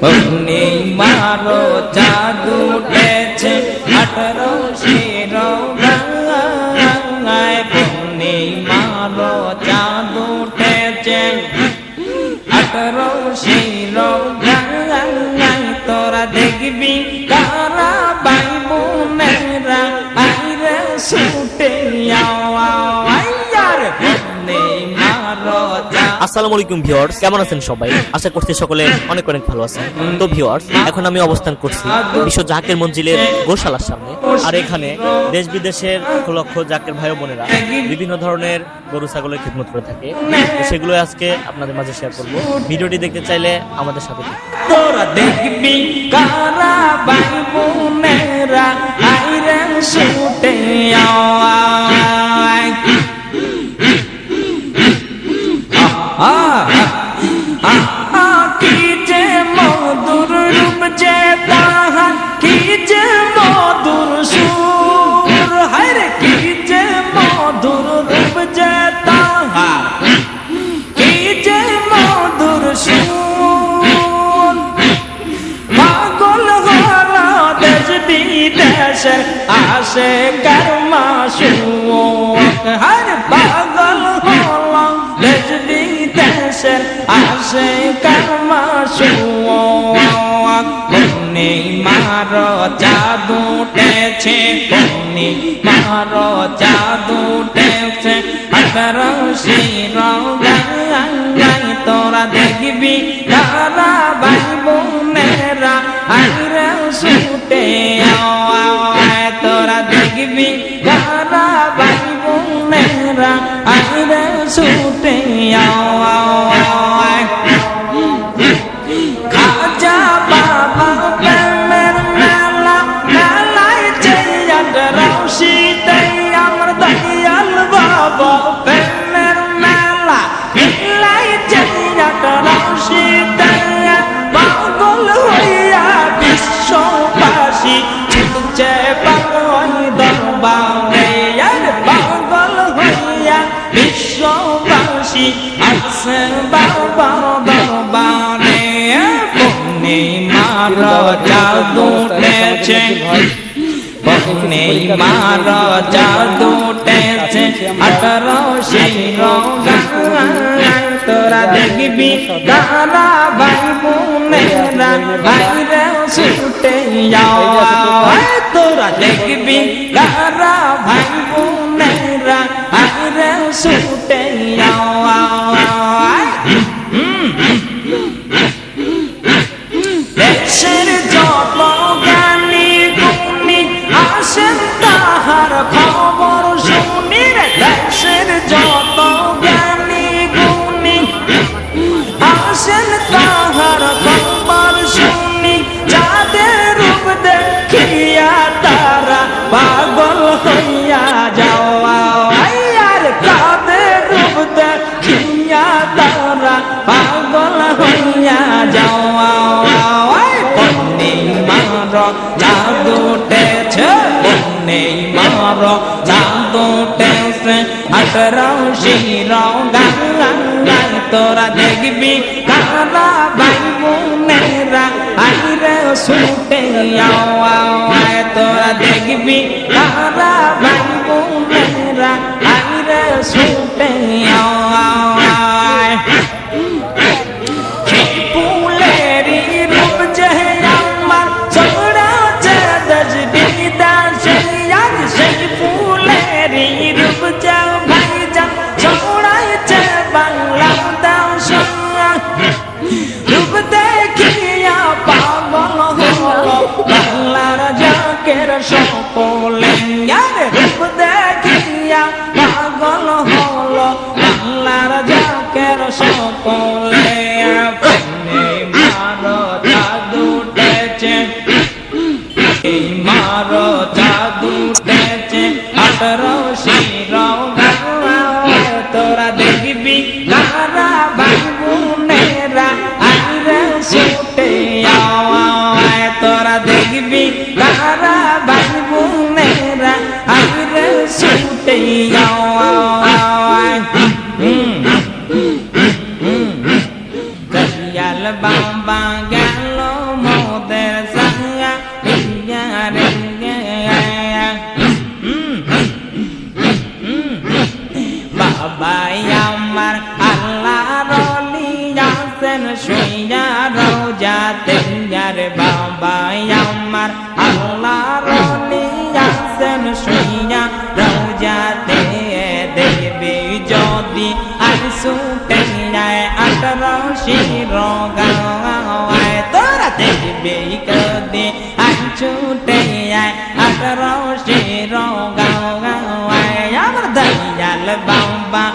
পূর্ণিমার চাঁদ উঠেছে 1800 রঙায় পূর্ণিমার চাঁদ উঠেছে 1800 রঙায় তোরা দেখবি কারা ভাই বোনেরা আইরে ছুটে আসসালামু আলাইকুম ভিউয়ার্স, কেমন আছেন সবাই? আশা করছি সকলে অনেক অনেক ভালো আছেন। তো ভিউয়ার্স, এখন আমি অবস্থান করছি বিশ্ব জাকের মঞ্জিলের গোশালার সামনে। আর এখানে দেশ বিদেশের লক্ষ জাকের ভাই বোনেরা বিভিন্ন ধরনের গরু ছাগলের খিদমত করে থাকে। তো সেগুলো আজকে আপনাদের মাঝে শেয়ার করব। ভিডিওটি দেখতে চাইলে আমাদের সাথে তোরা দেখবি কারা ভাই বোনেরা আইরে ছুটে কি যে মধুর রূপ যে তাহার, কি যে মধুর সুর, হায়রে কি যে মধুর রূপ যে তাহার, কি যে মধুর সুর। পাগল হলো দেশ বিদেশের আসে কর্মা সুর, হায়রে পাগল হলো দেশ বিদেশের আসে কর্মা সুর। পূর্ণিমার চাঁদ উঠেছে, পূর্ণিমার চাঁদ উঠেছে 1800 রঙায় তোরা দেখবি কারা ভাই বোনেরা আইরে ছুটে তোরা দেখবি কারা ভাই বোনেরা আইরে ছুটে খাজা বাবা প্রেমের মেলা, মেলায় চেয়ার রশিদে আমার দয়াল বাবা প্রেমের মেলা, মেলায় চেয়ার রশিদে পাগল হইয়া বিশ্ববাসী ছুটছে পাগল দরবারে, পাগল হইয়া বিশ্ববাসী আছে বাবা দরবারে। পূর্ণিমার চাঁদ উঠেছে, পূর্ণিমার চাঁদ উঠেছে 1800 রঙায় তোরা দেখবি কারা ভাই বোনেরা আইরে ছুটে তোরা দেখবি কারা ভাই বোনেরা আইরে ছুটে দেশের যত জ্ঞানী গুণী আসেন তাহার খবর শুনি, দেশের যত জ্ঞানী গুণী আসেন তাহার খবর শুনি, যাদের রূপ দেখিয়া তারা পাগল হইয়া যাওয়া, আর কাদের রূপ দেখিয়া তারা পাগল হইয়া যাওয়া। পূর্ণিমার চাঁদ উঠেছে, পূর্ণিমার চাঁদ উঠেছে 1800 রঙায় তোরা দেখবি কারা ভাই বোনেরা আইরে ছুটে তোরা দেখবি কারা ভাই বোনেরা আইরে ছুটে ফুলেরি রূপ যে আমার ছড়াচ্ছে দেশ বিদেশে, সেই ফুলেরি রূপ যে ভাইজান ছড়াচ্ছে বাংলাদেশে। রূপ দেখিয়া পাগল হলো বাংলার জাকের সকলে, রূপ দেখিয়া পাগল হলো বাংলার জাকের সকলে। পূর্ণিমার চাঁদ উঠেছে, পূর্ণিমার চাঁদ উঠেছে 1800 রঙায় তোরা দেখবি কারা ভাই বোনেরা আইরে ছুটে তোরা দেখবি কারা ভাই বোনেরা আইরে ছুটে বাবা গেল আসেন শুইয়া রোজাতে আর বাবা আমার আল্লাহর ওলি আসেন শুইয়া রোজাতে দেখবি যদি আর ছুটে যায় 18 শির গাওয়ায় তোরা দেখবি কদি আর ছুটে যায় 18 শির গাওয়ায় আমার দয়াল বাবা